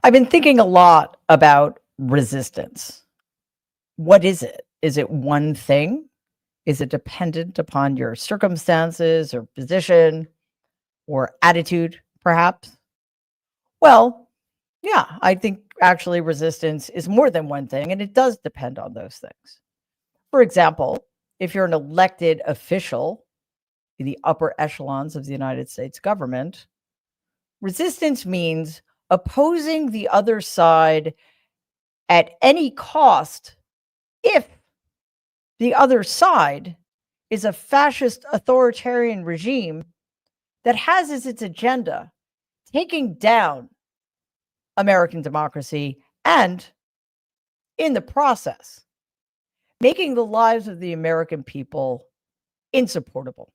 I've been thinking a lot about resistance. What is it? Is it one thing? Is it dependent upon your circumstances or position or attitude, perhaps? Well, yeah, I think actually resistance is more than one thing, and it does depend on those things. For example, if you're an elected official in the upper echelons of the United States government, resistance means opposing the other side at any cost if the other side is a fascist authoritarian regime that has as its agenda taking down American democracy and, in the process, making the lives of the American people insupportable.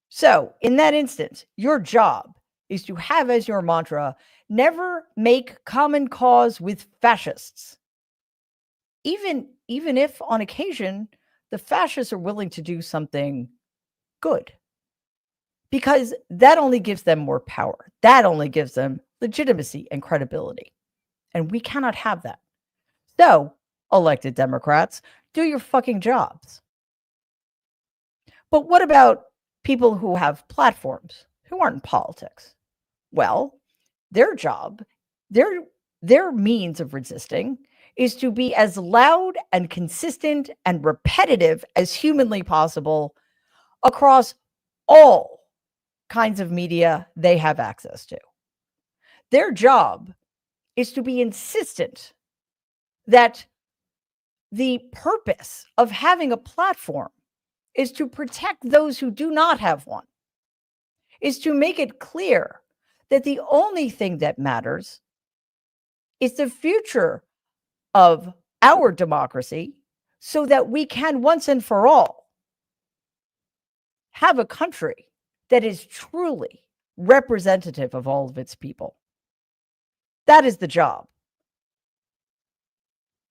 So, in that instance, your job is to have as your mantra never make common cause with fascists. Even if on occasion the fascists are willing to do something good, because that only gives them more power. That only gives them legitimacy and credibility. And we cannot have that. So, elected Democrats, do your fucking jobs. But what about people who have platforms who aren't in politics? Well, their job, their means of resisting is to be as loud and consistent and repetitive as humanly possible across all kinds of media they have access to. Their job is to be insistent that the purpose of having a platform is to protect those who do not have one, is to make it clear that the only thing that matters is the future of our democracy so that we can once and for all have a country that is truly representative of all of its people. That is the job.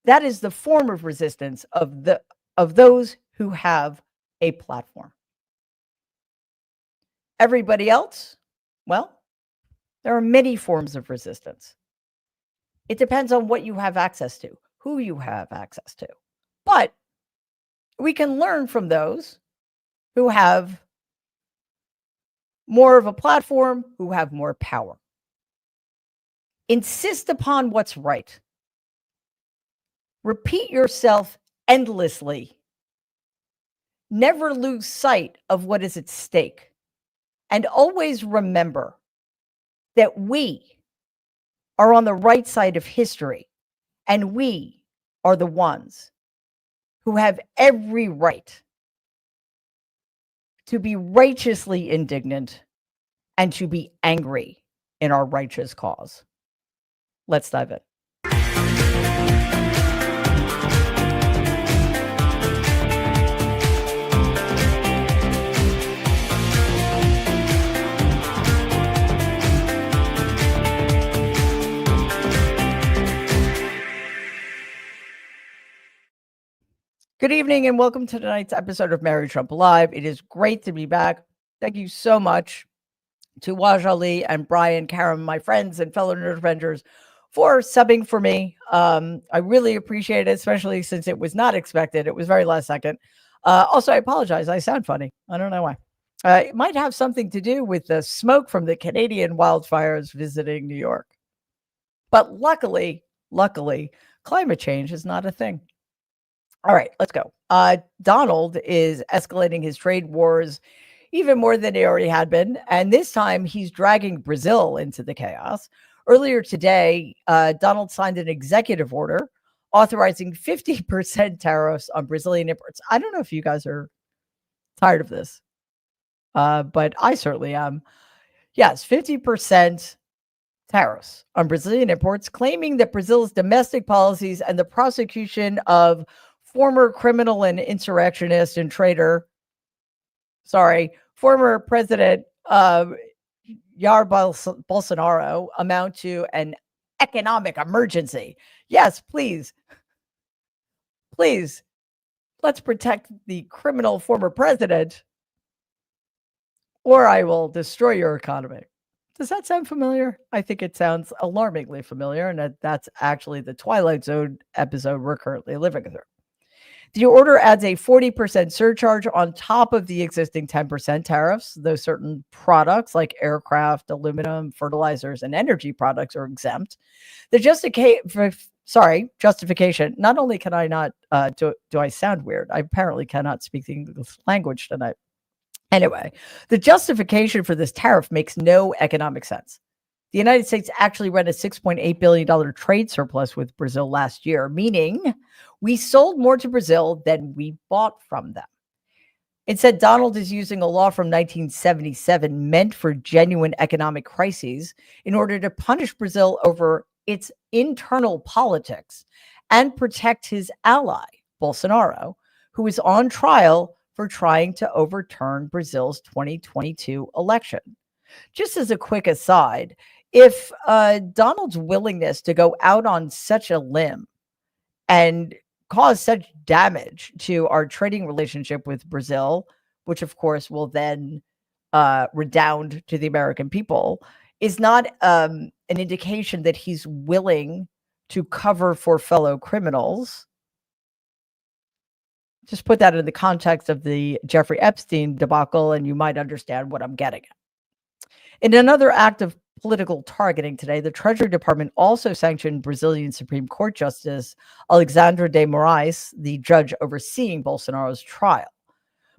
That is the form of resistance of those who have a platform. Everybody else, well, there are many forms of resistance. It depends on what you have access to, who you have access to. But we can learn from those who have more of a platform, who have more power. Insist upon what's right. Repeat yourself endlessly. Never lose sight of what is at stake. And always remember that we are on the right side of history, and we are the ones who have every right to be righteously indignant and to be angry in our righteous cause. Let's dive in. Good evening and welcome to tonight's episode of Marry Trump Alive. It is great to be back. Thank you so much to Waj Ali and Brian Karem, my friends and fellow Nerd Avengers, for subbing for me. I really appreciate it, especially since it was not expected. It was very last second. Also, I apologize. I sound funny. I don't know why. It might have something to do with the smoke from the Canadian wildfires visiting New York. But luckily, climate change is not a thing. All right, let's go. Donald is escalating his trade wars even more than he already had been. And this time he's dragging Brazil into the chaos. Earlier today, Donald signed an executive order authorizing 50% tariffs on Brazilian imports. I don't know if you guys are tired of this, but I certainly am. Yes, 50% tariffs on Brazilian imports, claiming that Brazil's domestic policies and the prosecution of former criminal and insurrectionist and former President Jair Bolsonaro amount to an economic emergency. Yes, please, let's protect the criminal former president, or I will destroy your economy. Does that sound familiar? I think it sounds alarmingly familiar, and that's actually the Twilight Zone episode we're currently living through. The order adds a 40% surcharge on top of the existing 10% tariffs, though certain products like aircraft, aluminum, fertilizers, and energy products are exempt. The justification, not only can I not, do I sound weird? I apparently cannot speak the English language tonight. Anyway, the justification for this tariff makes no economic sense. The United States actually ran a $6.8 billion trade surplus with Brazil last year, meaning we sold more to Brazil than we bought from them. Instead, Donald is using a law from 1977 meant for genuine economic crises in order to punish Brazil over its internal politics and protect his ally, Bolsonaro, who is on trial for trying to overturn Brazil's 2022 election. Just as a quick aside, if Donald's willingness to go out on such a limb and cause such damage to our trading relationship with Brazil, which of course will then redound to the American people, is not an indication that he's willing to cover for fellow criminals. Just put that in the context of the Jeffrey Epstein debacle, and you might understand what I'm getting at. In another act of political targeting today, the Treasury Department also sanctioned Brazilian Supreme Court Justice Alexandre de Moraes, the judge overseeing Bolsonaro's trial.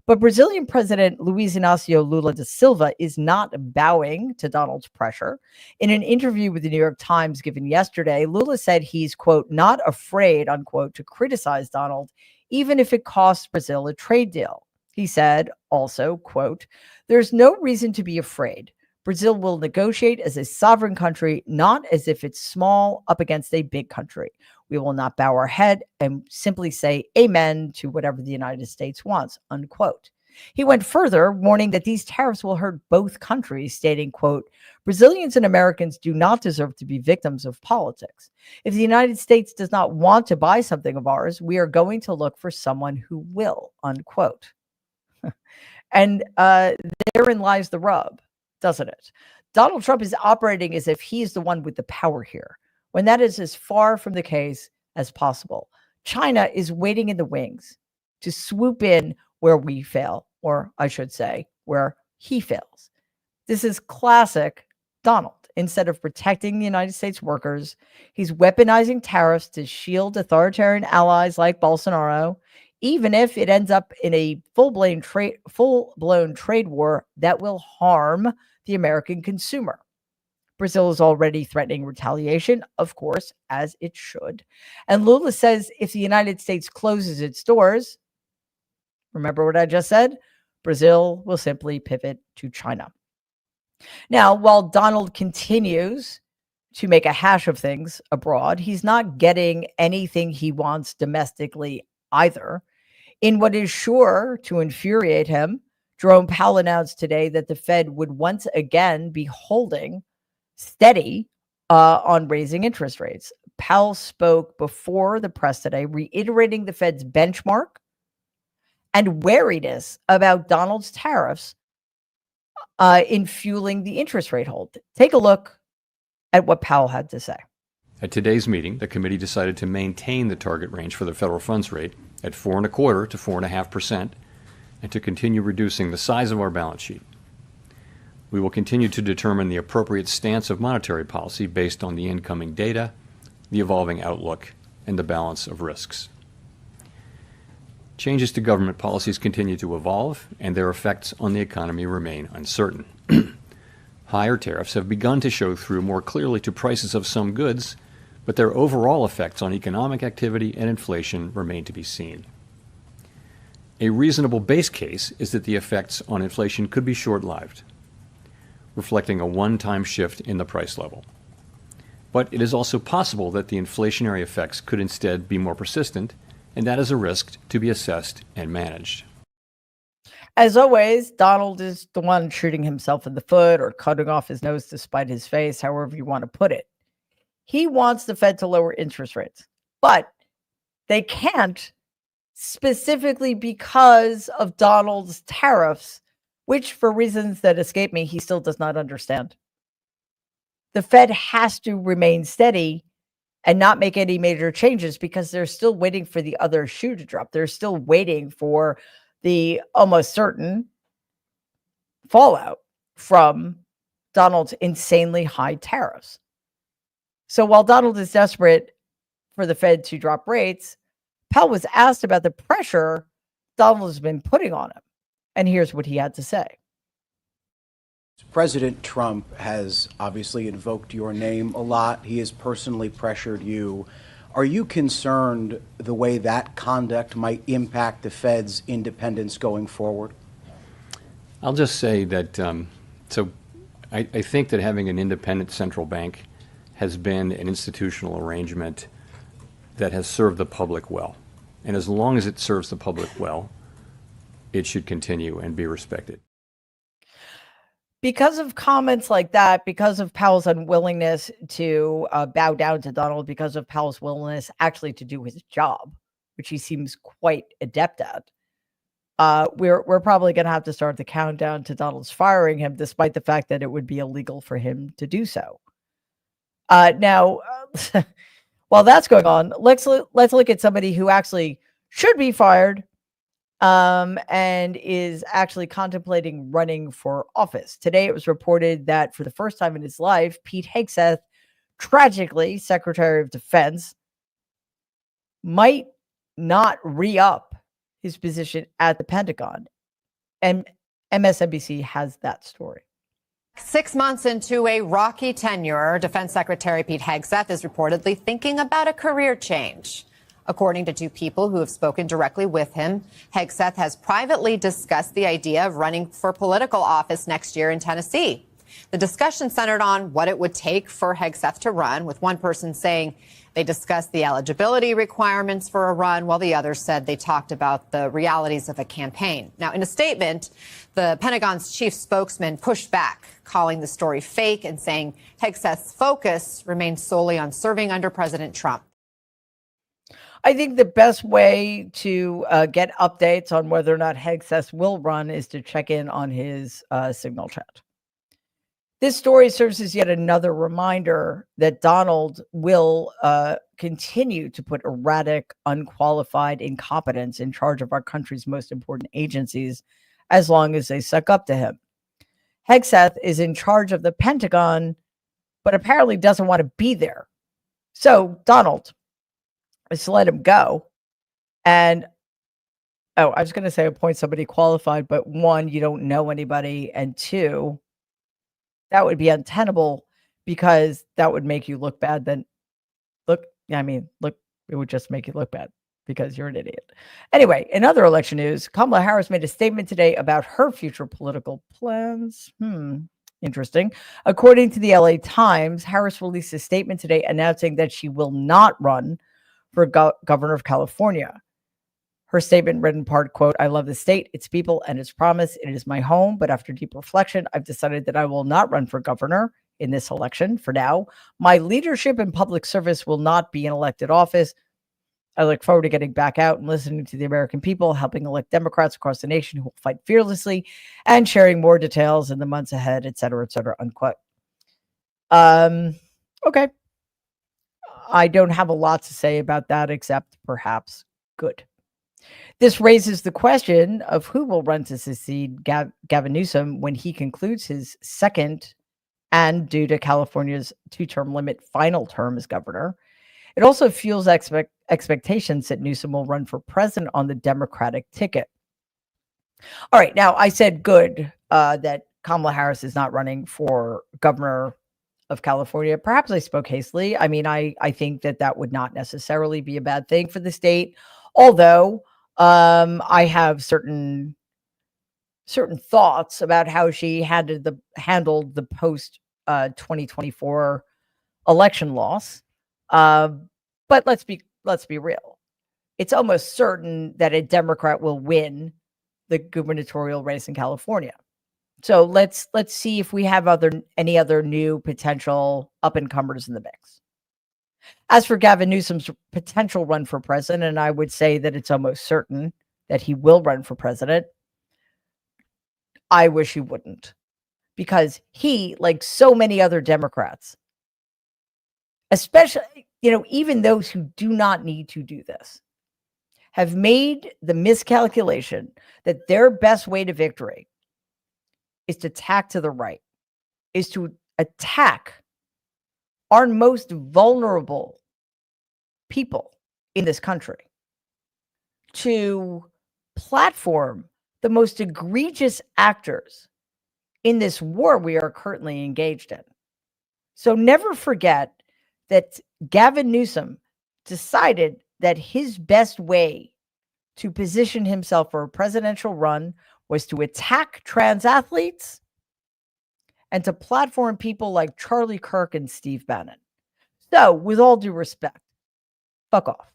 But Brazilian President Luiz Inácio Lula da Silva is not bowing to Donald's pressure. In an interview with the New York Times given yesterday, Lula said he's, quote, not afraid, unquote, to criticize Donald, even if it costs Brazil a trade deal. He said also, quote, there's no reason to be afraid. Brazil will negotiate as a sovereign country, not as if it's small up against a big country. We will not bow our head and simply say amen to whatever the United States wants, unquote. He went further, warning that these tariffs will hurt both countries, stating, quote, Brazilians and Americans do not deserve to be victims of politics. If the United States does not want to buy something of ours, we are going to look for someone who will, unquote. And therein lies the rub, doesn't it? Donald Trump is operating as if he's the one with the power here, when that is as far from the case as possible. China is waiting in the wings to swoop in where we fail, or I should say, where he fails. This is classic Donald. Instead of protecting the United States workers, he's weaponizing tariffs to shield authoritarian allies like Bolsonaro, even if it ends up in a full-blown trade war that will harm the American consumer. Brazil is already threatening retaliation, of course, as it should. And Lula says if the United States closes its doors, remember what I just said? Brazil will simply pivot to China. Now, while Donald continues to make a hash of things abroad, he's not getting anything he wants domestically either. In what is sure to infuriate him, Jerome Powell announced today that the Fed would once again be holding steady on raising interest rates. Powell spoke before the press today, reiterating the Fed's benchmark and wariness about Donald's tariffs in fueling the interest rate hold. Take a look at what Powell had to say. At today's meeting, the committee decided to maintain the target range for the federal funds rate at 4.25% to 4.5%, and to continue reducing the size of our balance sheet. We will continue to determine the appropriate stance of monetary policy based on the incoming data, the evolving outlook, and the balance of risks. Changes to government policies continue to evolve, and their effects on the economy remain uncertain. Higher tariffs have begun to show through more clearly to prices of some goods, but their overall effects on economic activity and inflation remain to be seen. A reasonable base case is that the effects on inflation could be short-lived, reflecting a one-time shift in the price level. But it is also possible that the inflationary effects could instead be more persistent, and that is a risk to be assessed and managed. As always, Donald is the one shooting himself in the foot or cutting off his nose to spite his face, however you want to put it. He wants the Fed to lower interest rates, but they can't, specifically because of Donald's tariffs, which for reasons that escape me, he still does not understand. the Fed has to remain steady and not make any major changes because they're still waiting for the other shoe to drop. They're still waiting for the almost certain fallout from Donald's insanely high tariffs. So while Donald is desperate for the Fed to drop rates, Powell was asked about the pressure Donald has been putting on him. And here's what he had to say. President Trump has obviously invoked your name a lot. He has personally pressured you. Are you concerned the way that conduct might impact the Fed's independence going forward? I'll just say that, I think that having an independent central bank has been an institutional arrangement that has served the public well. And as long as it serves the public well, it should continue and be respected. Because of comments like that, because of Powell's unwillingness to bow down to Donald, because of Powell's willingness actually to do his job, which he seems quite adept at, we're probably going to have to start the countdown to Donald's firing him, despite the fact that it would be illegal for him to do so. Now, while that's going on, let's look at somebody who actually should be fired and is actually contemplating running for office. Today, it was reported that for the first time in his life, Pete Hegseth, tragically Secretary of Defense, might not re-up his position at the Pentagon. And MSNBC has that story. 6 months into a rocky tenure, Defense Secretary Pete Hegseth is reportedly thinking about a career change. According to two people who have spoken directly with him, Hegseth has privately discussed the idea of running for political office next year in Tennessee. The discussion centered on what it would take for Hegseth to run, with one person saying they discussed the eligibility requirements for a run, while the other said they talked about the realities of a campaign. Now, in a statement, the Pentagon's chief spokesman pushed back, calling the story fake and saying Hegseth's focus remains solely on serving under President Trump. I think the best way to get updates on whether or not Hegseth will run is to check in on his Signal chat. This story serves as yet another reminder that Donald will continue to put erratic, unqualified incompetence in charge of our country's most important agencies as long as they suck up to him. Hegseth is in charge of the Pentagon, but apparently doesn't want to be there. So Donald, just let him go. And, I was going to say appoint somebody qualified, but one, you don't know anybody. And two, that would be untenable because that would make you look bad. Then look, it would just make you look bad because you're an idiot. Anyway, in other election news, Kamala Harris made a statement today about her future political plans. Interesting. According to the LA Times, Harris released a statement today announcing that she will not run for governor of California. Her statement read in part, quote, "I love the state, its people, and its promise. It is my home, but after deep reflection, I've decided that I will not run for governor in this election for now. My leadership and public service will not be in elected office. I look forward to getting back out and listening to the American people, helping elect Democrats across the nation who will fight fearlessly, and sharing more details in the months ahead, et cetera, unquote." Okay. I don't have a lot to say about that except perhaps good. This raises the question of who will run to succeed Gavin Newsom when he concludes his second and, due to California's 2-term limit, final term as governor. It also fuels expectations that Newsom will run for president on the Democratic ticket. All right. Now, I said good that Kamala Harris is not running for governor of California. Perhaps I spoke hastily. I mean, I think that would not necessarily be a bad thing for the state, although I have certain thoughts about how she handled the post 2024 election loss. But let's be real. It's almost certain that a Democrat will win the gubernatorial race in California. So let's see if we have any other new potential up-and-comers in the mix. As for Gavin Newsom's potential run for president, and I would say that it's almost certain that he will run for president, I wish he wouldn't. because he, like so many other Democrats, especially, even those who do not need to do this, have made the miscalculation that their best way to victory is to tack to the right, is to attack our most vulnerable people in this country, to platform the most egregious actors in this war we are currently engaged in. So never forget that Gavin Newsom decided that his best way to position himself for a presidential run was to attack trans athletes and to platform people like Charlie Kirk and Steve Bannon. So, with all due respect, fuck off.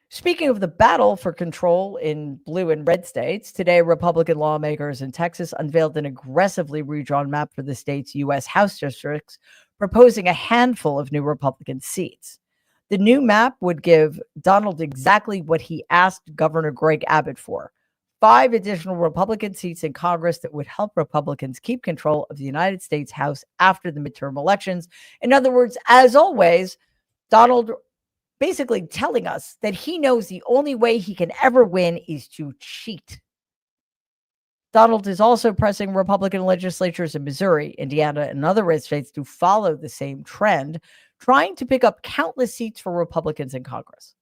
Speaking of the battle for control in blue and red states, today Republican lawmakers in Texas unveiled an aggressively redrawn map for the state's U.S. House districts, proposing a handful of new Republican seats. The new map would give Donald exactly what he asked Governor Greg Abbott for: 5 additional Republican seats in Congress that would help Republicans keep control of the United States House after the midterm elections. In other words, as always, Donald basically telling us that he knows the only way he can ever win is to cheat. Donald is also pressing Republican legislatures in Missouri, Indiana, and other red states to follow the same trend, trying to pick up countless seats for Republicans in Congress.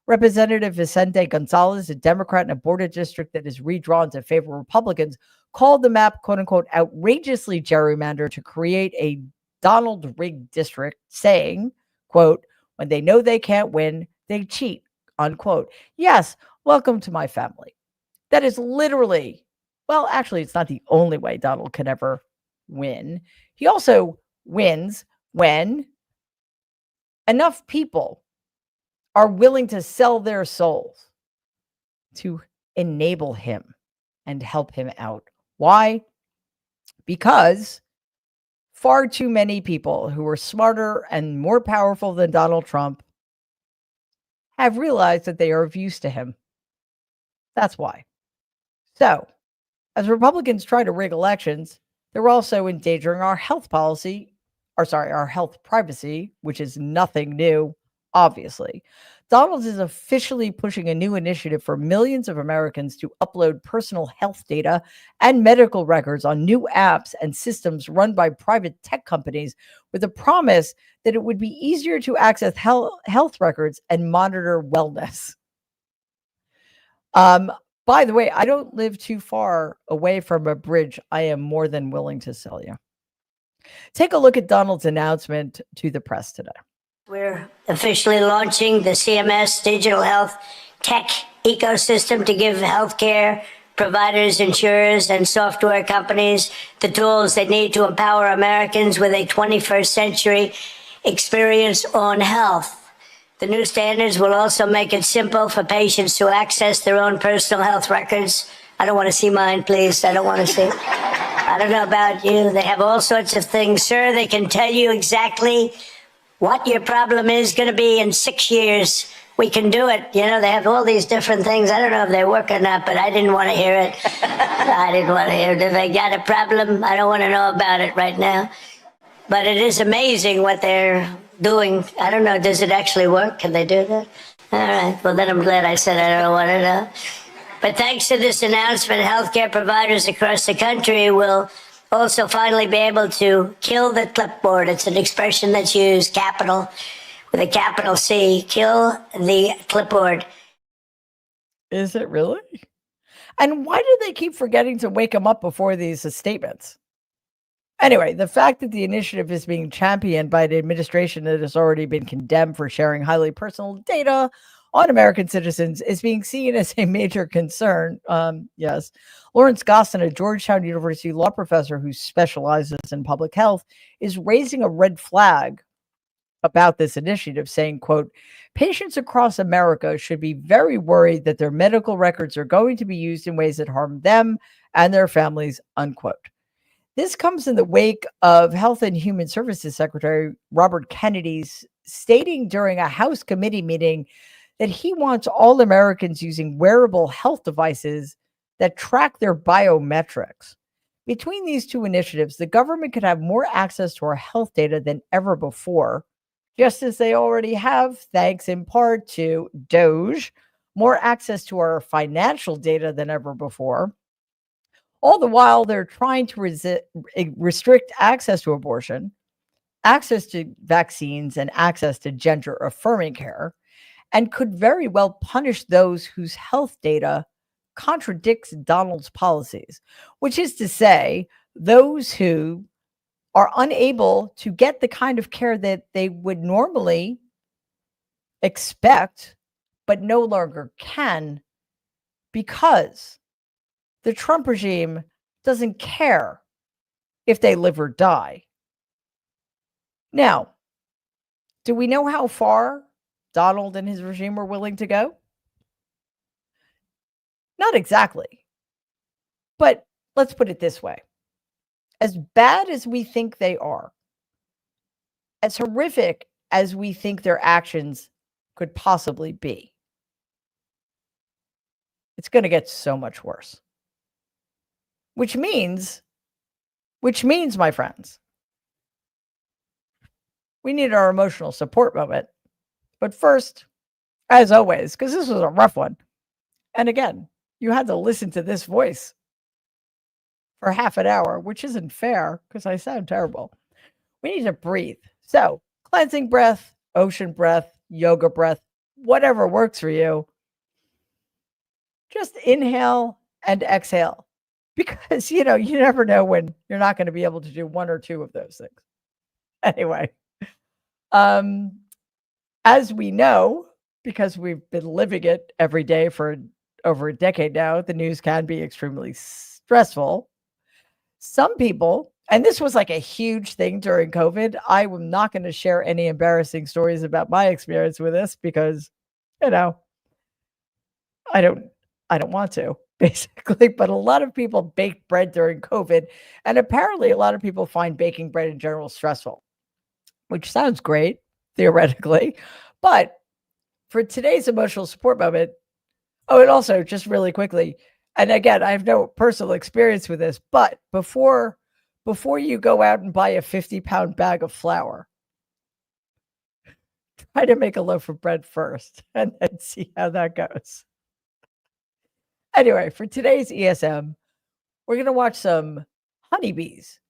Representative Vicente Gonzalez, a Democrat in a border district that is redrawn to favor Republicans, called the map, quote unquote, outrageously gerrymandered to create a Donald rigged district, saying, quote, when they know they can't win, they cheat, unquote. Yes, welcome to my family. That is literally, well, actually, it's not the only way Donald can ever win. He also wins when enough people are willing to sell their souls to enable him and help him out. Why? Because far too many people who are smarter and more powerful than Donald Trump have realized that they are of use to him. That's why. So, as Republicans try to rig elections, they're also endangering our health our health privacy, which is nothing new, obviously. Donald is officially pushing a new initiative for millions of Americans to upload personal health data and medical records on new apps and systems run by private tech companies, with the promise that it would be easier to access health records and monitor wellness. By the way, I don't live too far away from a bridge I am more than willing to sell you. Take a look at Donald's announcement to the press today. We're officially launching the CMS digital health tech ecosystem to give healthcare providers, insurers, and software companies the tools they need to empower Americans with a 21st century experience on health. The new standards will also make it simple for patients to access their own personal health records. I don't want to see mine, please. I don't want to see. I don't know about you. They have all sorts of things, sir. They can tell you exactly what your problem is going to be in 6 years. We can do it. They have all these different things. I don't know if they work or not, but I didn't want to hear it. I didn't want to hear it. If they got a problem, I don't want to know about it right now. But it is amazing what they're doing. I don't know. Does it actually work? Can they do that? All right. Well, then I'm glad I said I don't want to know. But thanks to this announcement, healthcare providers across the country will also finally be able to kill the clipboard. It's an expression that's used, capital, with a capital C, kill the clipboard. Is it really? And why do they keep forgetting to wake him up before these statements? Anyway, the fact that the initiative is being championed by an administration that has already been condemned for sharing highly personal data on American citizens is being seen as a major concern. Yes. Lawrence Gostin, a Georgetown University law professor who specializes in public health, is raising a red flag about this initiative, saying, quote, patients across America should be very worried that their medical records are going to be used in ways that harm them and their families, unquote. This comes in the wake of Health and Human Services Secretary Robert Kennedy's stating during a House committee meeting that he wants all Americans using wearable health devices that track their biometrics. Between these two initiatives, the government could have more access to our health data than ever before, just as they already have, thanks in part to Doge, more access to our financial data than ever before. All the while, they're trying to restrict access to abortion, access to vaccines, and access to gender affirming care, and could very well punish those whose health data contradicts Donald's policies, which is to say, those who are unable to get the kind of care that they would normally expect, but no longer can, because the Trump regime doesn't care if they live or die. Now, do we know how far Donald and his regime were willing to go? Not exactly. But let's put it this way. As bad as we think they are, as horrific as we think their actions could possibly be, it's going to get so much worse. Which means, my friends, we need our emotional support moment. But first, as always, because this was a rough one, and again, you had to listen to this voice for half an hour, which isn't fair because I sound terrible. We need to breathe. So, cleansing breath, ocean breath, yoga breath, whatever works for you. Just inhale and exhale, because you never know when you're not going to be able to do one or two of those things. Anyway, as we know, because we've been living it every day for over a decade now, the news can be extremely stressful. Some people, and this was like a huge thing during COVID. I am not going to share any embarrassing stories about my experience with this because, I don't want to, basically. But a lot of people baked bread during COVID, and apparently a lot of people find baking bread in general stressful, which sounds great theoretically, but for today's emotional support moment. Oh, and also just really quickly, and again, I have no personal experience with this, but before you go out and buy a 50-pound bag of flour, try to make a loaf of bread first and then see how that goes. Anyway, for today's ESM, we're going to watch some honeybees.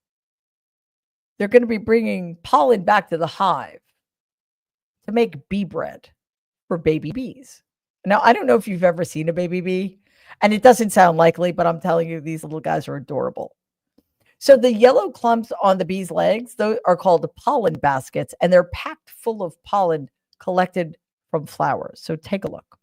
They're going to be bringing pollen back to the hive to make bee bread for baby bees. Now, I don't know if you've ever seen a baby bee, and it doesn't sound likely, but I'm telling you, these little guys are adorable. So the yellow clumps on the bee's legs, those are called pollen baskets, and they're packed full of pollen collected from flowers. So take a look.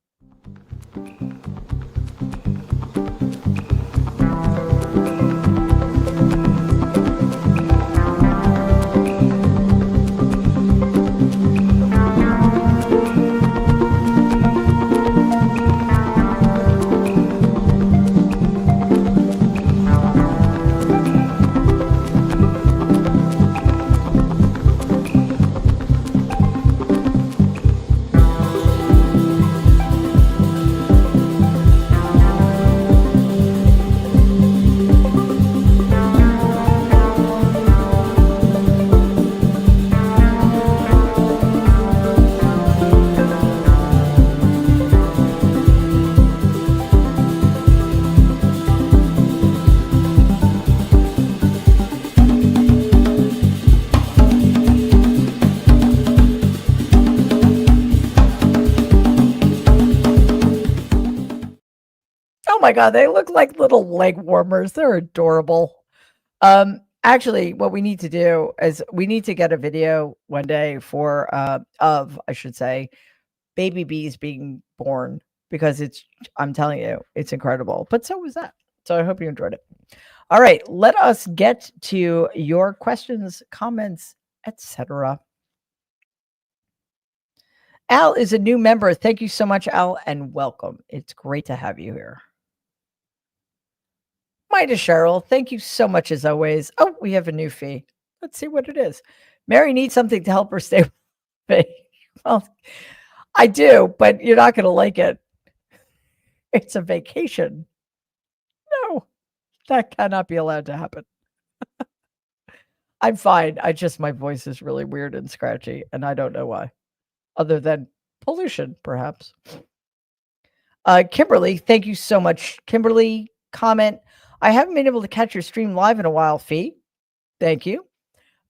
Oh my God, they look like little leg warmers. They're adorable. Actually, what we need to do is we need to get a video one day for I should say, baby bees being born, because I'm telling you, it's incredible. But so was that. So I hope you enjoyed it. All right, let us get to your questions, comments, etc. Al is a new member. Thank you so much, Al, and welcome. It's great to have you here. Mida Cheryl, thank you so much as always. Oh, we have a new fee. Let's see what it is. Mary needs something to help her stay with me. Well, I do, but you're not going to like it. It's a vacation. No. That cannot be allowed to happen. I'm fine. My voice is really weird and scratchy, and I don't know why. Other than pollution, perhaps. Kimberly, thank you so much. Kimberly, comment. I haven't been able to catch your stream live in a while, Fee. Thank you.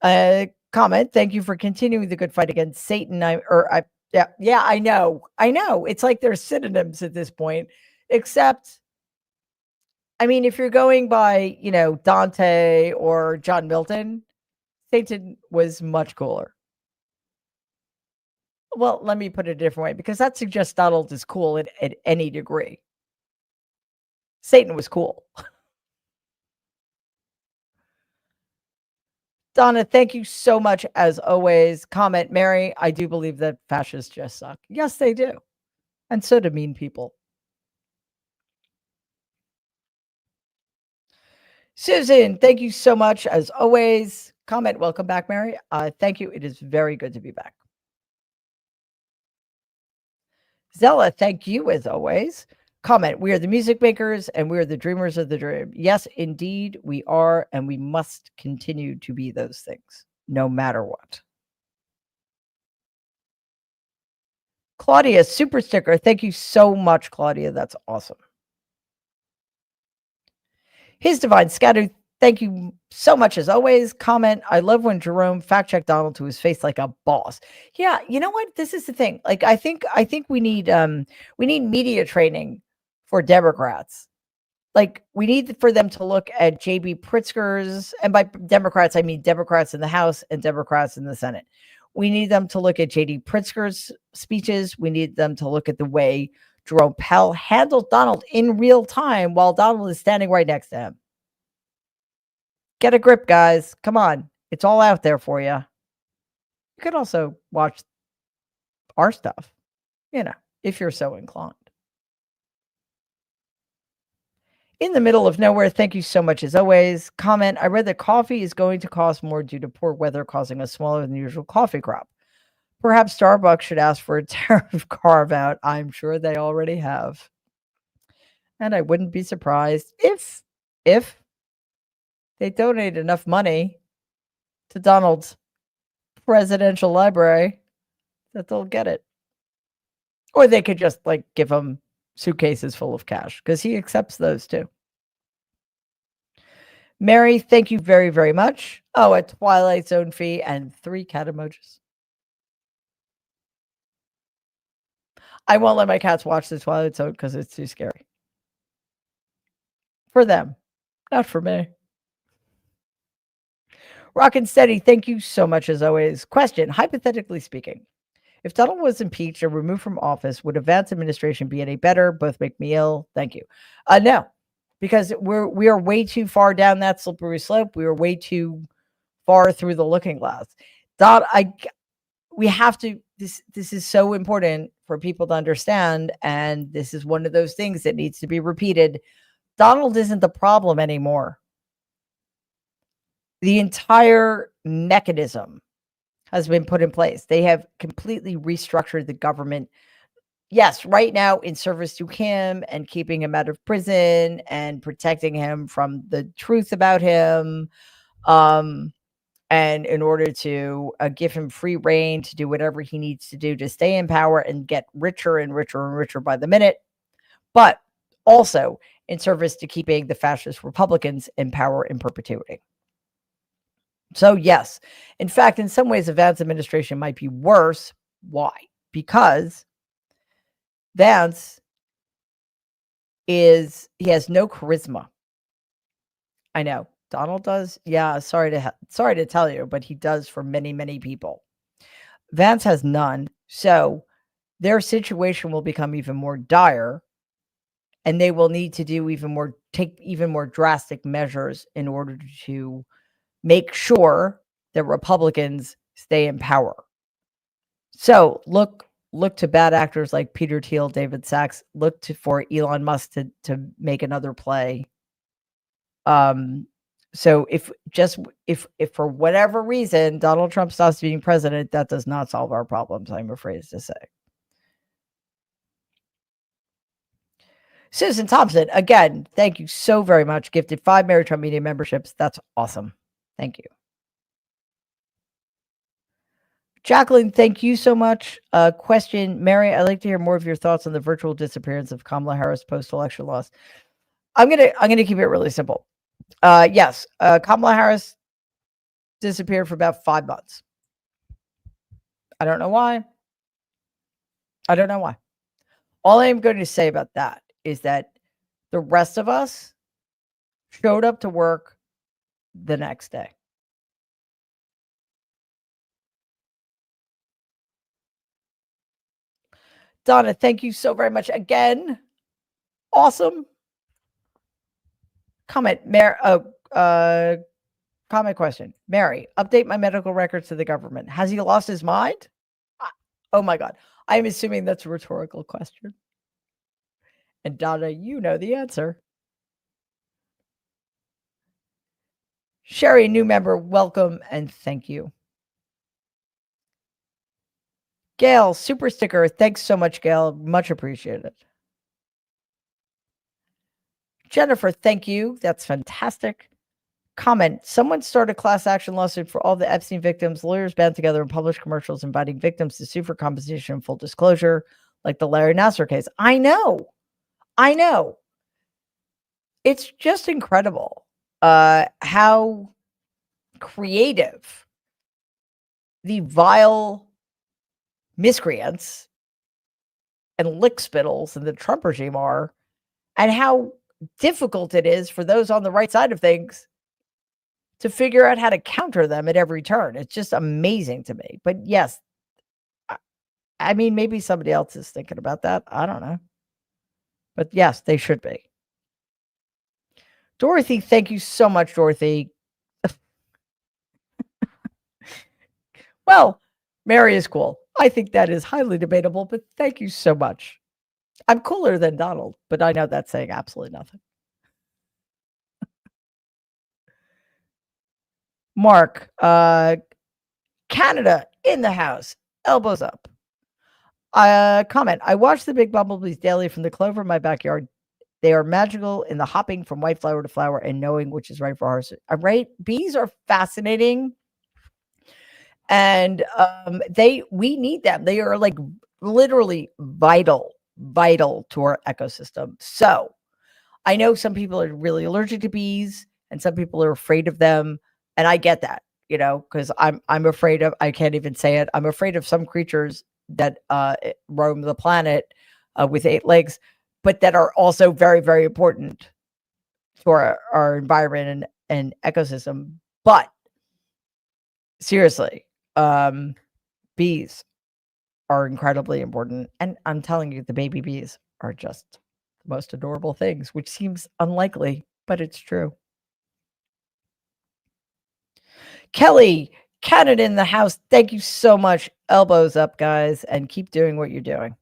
Comment. Thank you for continuing the good fight against Satan. Yeah, I know. It's like they're synonyms at this point, except, I mean, if you're going by, Dante or John Milton, Satan was much cooler. Well, let me put it a different way, because that suggests Donald is cool at any degree. Satan was cool. Donna, thank you so much as always. Comment, Mary, I do believe that fascists just suck. Yes, they do. And so do mean people. Susan, thank you so much as always. Comment, welcome back, Mary. Thank you. It is very good to be back. Zella, thank you as always. Comment, we are the music makers and we are the dreamers of the dream. Yes, indeed, we are, and we must continue to be those things, no matter what. Claudia, super sticker. Thank you so much, Claudia. That's awesome. His Divine Scatter, thank you so much as always. Comment, I love when Jerome fact checked Donald to his face like a boss. Yeah, you know what? This is the thing. Like, I think we need media training for Democrats. Like, we need for them to look at J.B. Pritzker's, and by Democrats, I mean Democrats in the House and Democrats in the Senate. We need them to look at J.D. Pritzker's speeches. We need them to look at the way Jerome Powell handled Donald in real time while Donald is standing right next to him. Get a grip, guys. Come on. It's all out there for you. You could also watch our stuff, if you're so inclined. In the middle of nowhere, thank you so much as always. Comment, I read that coffee is going to cost more due to poor weather causing a smaller than usual coffee crop. Perhaps Starbucks should ask for a tariff carve-out. I'm sure they already have. And I wouldn't be surprised if they donate enough money to Donald's presidential library that they'll get it. Or they could just give him suitcases full of cash, because he accepts those too. Mary, thank you very, very much. Oh, a Twilight Zone fee and 3 cat emojis. I won't let my cats watch the Twilight Zone because it's too scary. For them, not for me. Rock and Steady, thank you so much as always. Question, hypothetically speaking, if Donald was impeached or removed from office, would a Vance administration be any better? Both make me ill. Thank you. No, because we are way too far down that slippery slope. We are way too far through the looking glass. We have to. This is so important for people to understand, and this is one of those things that needs to be repeated. Donald isn't the problem anymore. The entire mechanism has been put in place. They have completely restructured the government. Yes, right now in service to him and keeping him out of prison and protecting him from the truth about him. And in order to give him free reign to do whatever he needs to do to stay in power and get richer and richer and richer by the minute. But also in service to keeping the fascist Republicans in power in perpetuity. So yes, in fact, in some ways, the Vance administration might be worse. Why? Because Vance he has no charisma. I know Donald does. Yeah, sorry to tell you, but he does for many, many people. Vance has none. So their situation will become even more dire, and they will need to take even more drastic measures in order to make sure that Republicans stay in power. So look to bad actors like Peter Thiel, David Sachs. Look for Elon Musk to make another play. So if for whatever reason Donald Trump stops being president, that does not solve our problems, I'm afraid to say. Susan Thompson, again, thank you so very much. Gifted 5 Mary Trump Media memberships. That's awesome. Thank you. Jacqueline, thank you so much. Question, Mary, I'd like to hear more of your thoughts on the virtual disappearance of Kamala Harris post-election loss. I'm gonna keep it really simple. Yes, Kamala Harris disappeared for about 5 months. I don't know why. All I am going to say about that is that the rest of us showed up to work the next day. Donna, thank you so very much again. Awesome. Comment question. Mary, update my medical records to the government. Has he lost his mind? Oh my God. I'm assuming that's a rhetorical question. And Donna, you know the answer. Sherry, new member, welcome and thank you. Gail, super sticker. Thanks so much, Gail. Much appreciated. Jennifer, thank you. That's fantastic. Comment, someone started a class action lawsuit for all the Epstein victims. Lawyers band together and published commercials inviting victims to sue for compensation and full disclosure, like the Larry Nassar case. I know. It's just incredible how creative the vile miscreants and lickspittles in the Trump regime are, and how difficult it is for those on the right side of things to figure out how to counter them at every turn. It's just amazing to me. But yes, I mean, maybe somebody else is thinking about that. I don't know. But yes, they should be. Dorothy, thank you so much, Dorothy. Well, Mary is cool. I think that is highly debatable, but thank you so much. I'm cooler than Donald, but I know that's saying absolutely nothing. Mark, Canada in the house, elbows up. Comment, I watch the big bumblebees daily from the clover in my backyard. They are magical in the hopping from white flower to flower and knowing which is right for harvest. Right? Bees are fascinating. And we need them. They are like literally vital to our ecosystem. So I know some people are really allergic to bees and some people are afraid of them. And I get that, because I'm afraid of, I can't even say it. I'm afraid of some creatures that roam the planet with 8 legs, but that are also very, very important to our environment and ecosystem. But seriously, bees are incredibly important. And I'm telling you, the baby bees are just the most adorable things, which seems unlikely, but it's true. Kelly, Canada in the house. Thank you so much. Elbows up, guys, and keep doing what you're doing.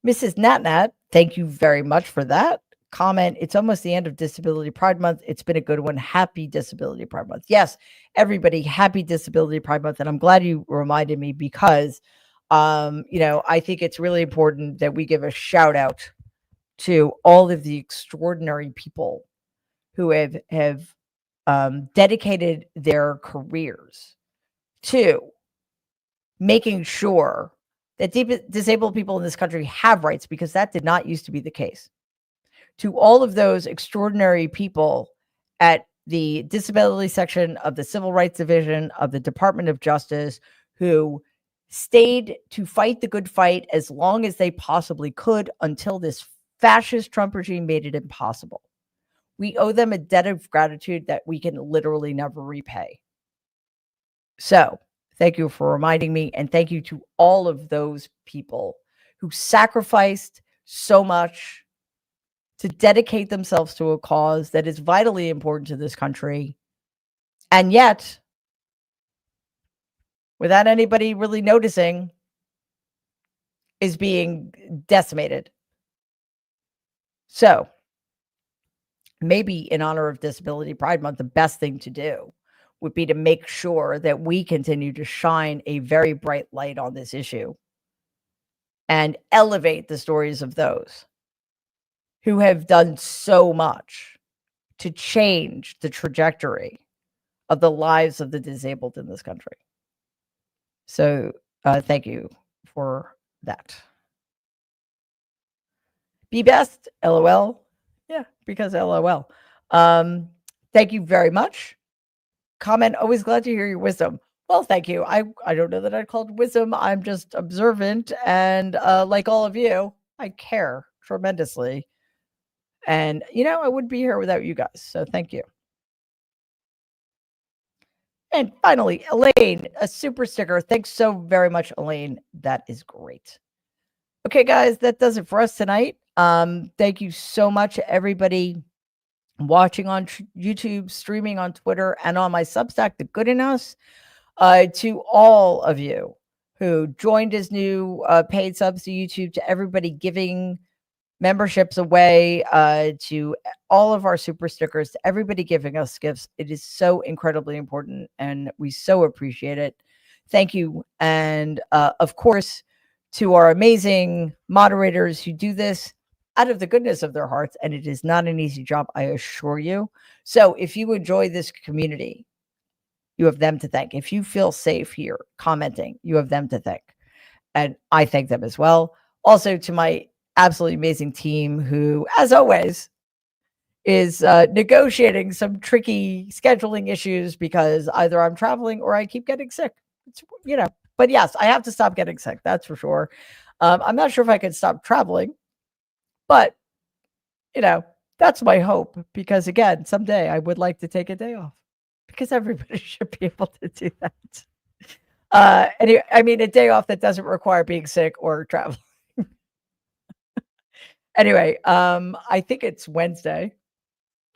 Mrs. Natnat, thank you very much for that comment. It's almost the end of Disability Pride Month. It's been a good one. Happy Disability Pride Month. Yes, everybody, happy Disability Pride Month. And I'm glad you reminded me because, I think it's really important that we give a shout out to all of the extraordinary people who have dedicated their careers to making sure that disabled people in this country have rights, because that did not used to be the case. To all of those extraordinary people at the disability section of the Civil Rights Division of the Department of Justice who stayed to fight the good fight as long as they possibly could until this fascist Trump regime made it impossible. We owe them a debt of gratitude that we can literally never repay. So thank you for reminding me. And thank you to all of those people who sacrificed so much to dedicate themselves to a cause that is vitally important to this country. And yet, without anybody really noticing, is being decimated. So maybe in honor of Disability Pride Month, the best thing to do would be to make sure that we continue to shine a very bright light on this issue and elevate the stories of those who have done so much to change the trajectory of the lives of the disabled in this country. So thank you for that. Be best, LOL. Yeah, because LOL. Thank you very much. Comment, always glad to hear your wisdom. Well, thank you. I don't know that I'd call it wisdom. I'm just observant, and like all of you, I care tremendously. And, I wouldn't be here without you guys. So thank you. And finally, Elaine, a super sticker. Thanks so very much, Elaine. That is great. Okay, guys, that does it for us tonight. Thank you so much, everybody watching on YouTube, streaming on Twitter, and on my Substack, The Good in Us. To all of you who joined as new paid subs to YouTube, to everybody giving memberships away, to all of our super stickers, to everybody giving us gifts. It is so incredibly important, and we so appreciate it. Thank you. And of course, to our amazing moderators who do this out of the goodness of their hearts, and it is not an easy job, I assure you. So if you enjoy this community, you have them to thank. If you feel safe here commenting, you have them to thank. And I thank them as well. Also to my absolutely amazing team who, as always, is negotiating some tricky scheduling issues because either I'm traveling or I keep getting sick. It's, but yes, I have to stop getting sick. That's for sure. I'm not sure if I can stop traveling, but that's my hope, because again, someday I would like to take a day off, because everybody should be able to do that. Anyway, I mean, a day off that doesn't require being sick or traveling. Anyway, I think it's Wednesday.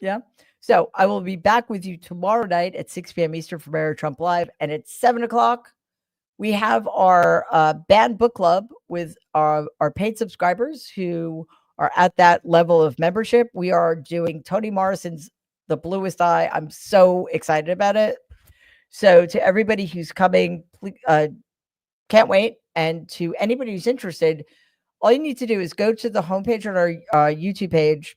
Yeah. So I will be back with you tomorrow night at 6 p.m. Eastern for Mary Trump Live. And at 7 o'clock, we have our banned book club with our paid subscribers who are at that level of membership. We are doing Toni Morrison's The Bluest Eye. I'm so excited about it. So to everybody who's coming, can't wait. And to anybody who's interested, all you need to do is go to the homepage on our YouTube page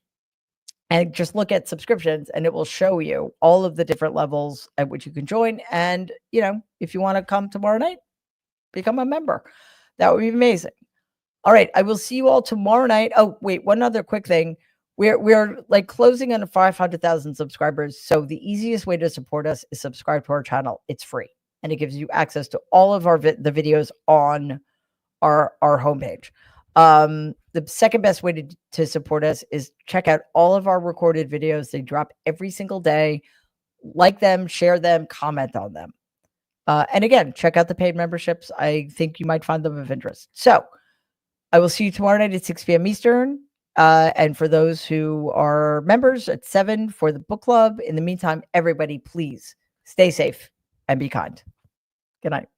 and just look at subscriptions, and it will show you all of the different levels at which you can join. And, if you want to come tomorrow night, become a member. That would be amazing. All right. I will see you all tomorrow night. Oh, wait, one other quick thing. We're like closing on 500,000 subscribers. So the easiest way to support us is subscribe to our channel. It's free, and it gives you access to all of the videos on our homepage. The second best way to support us is check out all of our recorded videos. They drop every single day. Like them, share them, comment on them. And again, check out the paid memberships. I think you might find them of interest. So I will see you tomorrow night at 6 p.m. Eastern. And for those who are members, at 7 for the book club. In the meantime, everybody, please stay safe and be kind. Good night.